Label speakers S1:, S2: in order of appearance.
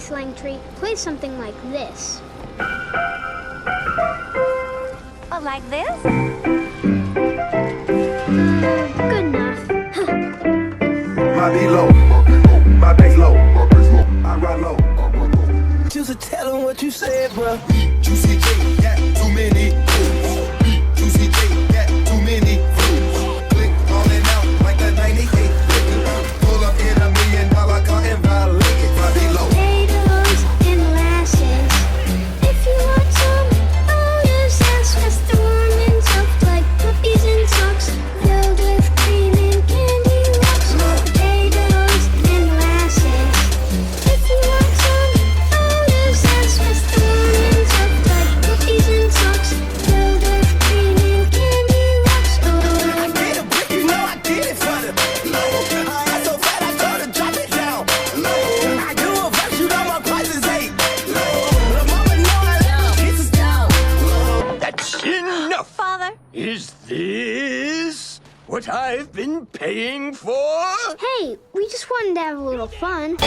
S1: slang tree, play something like this.
S2: Like this?
S1: Good enough.
S3: My beat low, my bass low, I ride low.
S4: Just tell them what you said, bro.
S3: Juicy J, got too many fools. Juicy J, got too many fools. Click falling out like the 98. Pull up in $1 million car and violate it. My beat low.
S1: Potatoes and molasses. If you want some, oh, just ask us. They're warm and soft like puppies in socks, filled with cream and candy rocks. Potatoes and molasses. If you want some, oh, just ask us. They're warm and soft like puppies in socks, filled with cream and candy rocks.
S4: I get a brick, you know I did it for the low. I'm so fat, I told her drop it down. Low. I do a verse, you know my price is 8. Low. The mama know I love kisses down. Low.
S5: That's enough!
S2: Father?
S5: Is this what I've been paying for?
S1: Hey, we just wanted to have a little fun.